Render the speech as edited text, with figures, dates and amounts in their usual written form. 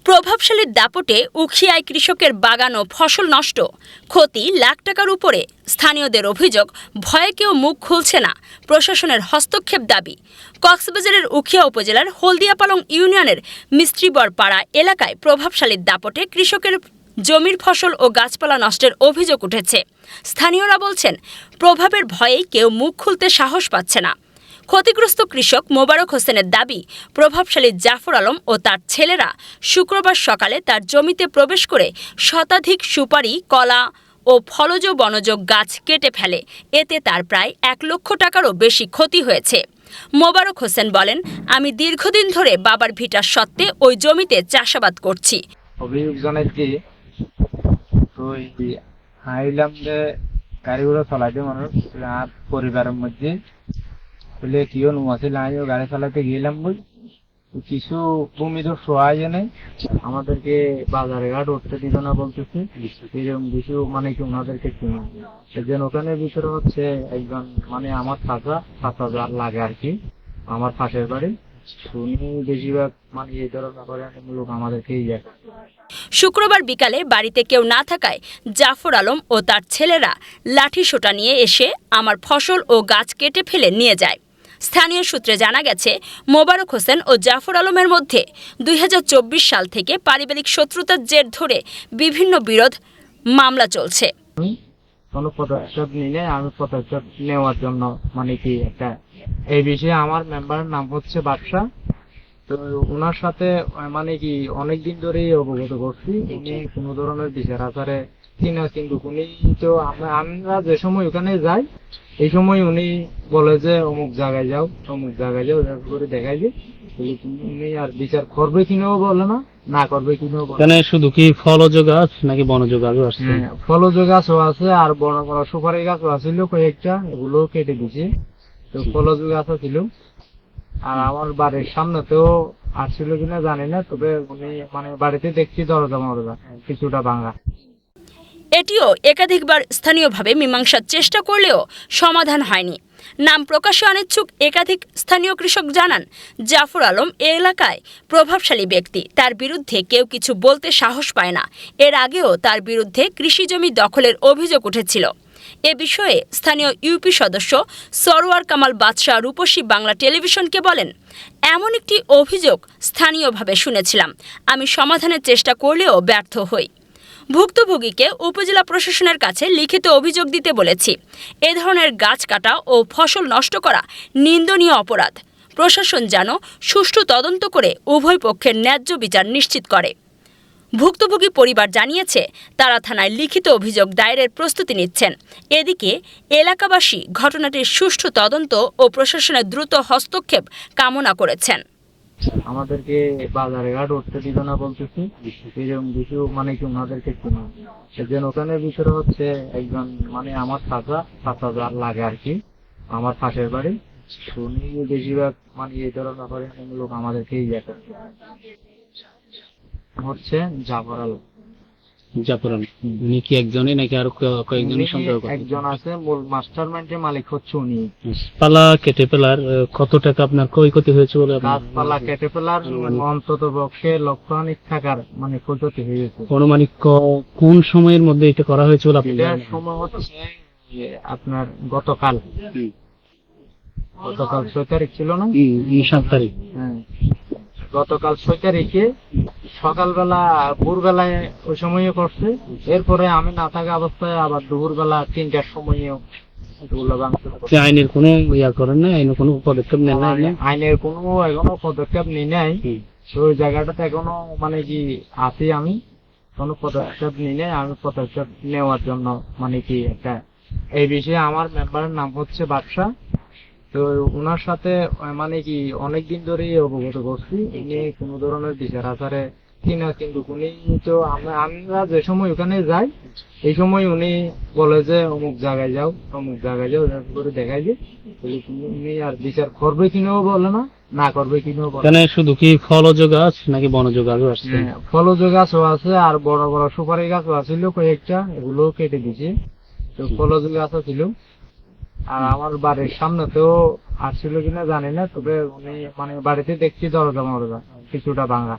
প্রভাবশালীর দাপটে উখিয়ায় কৃষকের বাগান ও ফসল নষ্ট, ক্ষতি লাখ টাকার উপরে। স্থানীয়দের অভিযোগ, ভয়ে কেউ মুখ খুলছে না, প্রশাসনের হস্তক্ষেপ দাবি। কক্সবাজারের উখিয়া উপজেলার হলদিয়াপালং ইউনিয়নের মিস্ত্রিবরপাড়া এলাকায় প্রভাবশালীর দাপটে কৃষকের জমির ফসল ও গাছপালা নষ্টের অভিযোগ উঠেছে। স্থানীয়রা বলছেন, প্রভাবের ভয়েই কেউ মুখ খুলতে সাহস পাচ্ছে না। ক্ষতিগ্রস্ত কৃষক মোবারক হোসেনের দাবি, প্রভাবশালী জাফর আলম ও তার ছেলেরা শুক্রবার সকালে তার জমিতে প্রবেশ করে শতাধিক সুপারি, কলা ও ফলজ বনজ গাছ কেটে ফেলে। এতে তার প্রায় 1 লক্ষ টাকারও বেশি ক্ষতি হয়েছে। মোবারক হোসেন বলেন, আমি দীর্ঘদিন ধরে বাবার ভিটার সত্ত্বে ওই জমিতে চাষাবাদ করছি। অভিযোগ জানাইছি তুই আইলাম যে গাড়িগুলো চালাইতে মানুষ আর পরিবারের মধ্যে বলে কিও নুয়াছিল আমিও গাড়ি চালাতে গেলাম বই কিছু ভূমি তো সহায় নেই, আমাদেরকে বাজারে ঘাট উঠতে দিত না বলতেছে। এরকম কিছু মানে কি ওনাদেরকে সেদিন ওখানে ভিতরে হচ্ছে একজন মানে আমার চাচা লাগে আর কি, আমার পাশের বাড়ি, শুনি বেশিরভাগ মানে এই ধরনের করে লোক আমাদেরকেই যায়। শুক্রবার বিকালে বাড়িতে কেউ না থাকায় জাফর আলম ও তার ছেলেরা লাঠি সোটা নিয়ে এসে আমার ফসল ও গাছ কেটে ফেলে নিয়ে যায়। স্থানীয় সূত্রে জানা গেছে, মোবারক হোসেন ও জাফর আলমের মধ্যে 2024 সাল থেকে পারিবারিক শত্রুতার জের ধরে বিভিন্ন বিরোধ মামলা চলছে। কোনো পদক্ষেপ নিলে আমি পদক্ষেপ নেওয়ার জন্য মানে কি একটা এই বিষয়ে আমার মেম্বারের নাম হচ্ছে বাদশা, তো ওনার সাথে মানে কি অনেকদিন ধরেই অবগত করছি। উনি কোনো ধরনের বিচার আচারে কিন্তু উনি তো আমরা যে সময় ওখানে যাই এই সময় উনি বলে যে অমুক জায়গায় যাও করে দেখাই যে উনি আর বিচার করবে কিনাও বলে না করবে কিনাও বলে। এখানে শুধু কি ফলজ গাছ নাকি বনজ গাছও আছে? ফলজ গাছও আছে আর বড় বড় সুপারি গাছও আছিল কয়েকটা, এগুলো কেটে দিছে। তো ফলজ গাছ ছিল আর আমার বাড়ির সামনে তো আসছিল কিনা জানি না, তবে উনি মানে বাড়িতে দেখছি দরজা মরজা কিছুটা ভাঙা। এটিও একাধিকবার স্থানীয়ভাবে মীমাংসার চেষ্টা করলেও সমাধান হয়নি। নাম প্রকাশে অনিচ্ছুক একাধিক স্থানীয় কৃষক জানান, জাফর আলম এ এলাকায় প্রভাবশালী ব্যক্তি, তার বিরুদ্ধে কেউ কিছু বলতে সাহস পায় না। এর আগেও তার বিরুদ্ধে কৃষিজমি দখলের অভিযোগ উঠেছিল। এ বিষয়ে স্থানীয় ইউপি সদস্য সরওয়ার কামাল বাদশাহ রূপসী বাংলা টেলিভিশনকে বলেন, এমন একটি অভিযোগ স্থানীয়ভাবে শুনেছিলাম, আমি সমাধানের চেষ্টা করলেও ব্যর্থ হই। ভুক্তভোগীকে উপজেলা প্রশাসনের কাছে লিখিত অভিযোগ দিতে বলেছি। এ ধরনের গাছ কাটা ও ফসল নষ্ট করা নিন্দনীয় অপরাধ। প্রশাসন যেন সুষ্ঠু তদন্ত করে উভয় পক্ষের ন্যায্য বিচার নিশ্চিত করে। ভুক্তভোগী পরিবার জানিয়েছে, তারা থানায় লিখিত অভিযোগ দায়েরের প্রস্তুতি নিচ্ছেন। এদিকে এলাকাবাসী ঘটনাটির সুষ্ঠু তদন্ত ও প্রশাসনের দ্রুত হস্তক্ষেপ কামনা করেছেন। আমাদেরকে বাজারে ঘাট উঠতে দিত না বলতেছি, এরকম কিছু মানে কি ওনাদেরকে সেদিন ওখানে ভিতরে হচ্ছে একজন মানে আমার চাচা লাগে আর কি, আমার পাশের বাড়ি, শুনি বেশিরভাগ মানে এই ধরনের করে লোক আমাদেরকেই যায় হচ্ছে জাফর আলম। উনি কি একজনই নাকি আরো কয়েকজনের সঙ্গে? একজন আছে, মূল মাস্টারমাইন্ডের মালিক হচ্ছে উনি। পালা কেটে ফেলার কত টাকা আপনার ক্ষয়ক্ষতি হয়েছে বলে? গাছপালা কেটে ফেলার অন্তত পক্ষে লক্ষাধিক টাকার মানে ক্ষয়ক্ষতি হয়েছে। অনুমানিক কোন সময়ের মধ্যে এটা করা হয়েছে বলে আপনি? সময় হচ্ছে আপনার গতকাল 6 তারিখ ছিল না? 7 তারিখ। হ্যাঁ, গতকাল 6 তারিখে সকালবেলা ভোরবেলায় ওই সময়ও করছে। এরপরে আমি না থাকা অবস্থায় আবার দুপুরবেলা 3টার সময়ও আইনের কোনো ইয়া করেন না, আইনের কোনো পদক্ষেপ নেন না? আইনের কোনো এখনো পদক্ষেপ নিই নাই। ওই জায়গাটাতে এখনো মানে কি আছি, আমি কোনো পদক্ষেপ নিই নাই। আমি পদক্ষেপ নেওয়ার জন্য মানে কি একটা এই বিষয়ে আমার মেম্বারের নাম হচ্ছে বাদশা, তো ওনার সাথে মানে কি অনেকদিন ধরেই অবগত করছি। উনি কোনো ধরনের বিচার আচারে কিন্তু উনি তো আমরা যে সময় ওখানে যাই এই সময় উনি বলে যে অমুক জায়গায় যাও করে দেখাই যে উনি আর বিচার করবে কিনাও বলে না করবে কিনাও বলে। এখানে শুধু কি ফলজ গাছ নাকি বনজ গাছও আছে? ফলজ গাছও আছে আর বড় বড় সুপারি গাছও আছিল কয়েকটা, এগুলো কেটে দিছে। তো ফলজ গাছও ছিল আর আমার বাড়ির সামনে তো আসছিল কিনা জানি না, তবে উনি মানে বাড়িতে দেখছি দরজা মরজা কিছুটা ভাঙা।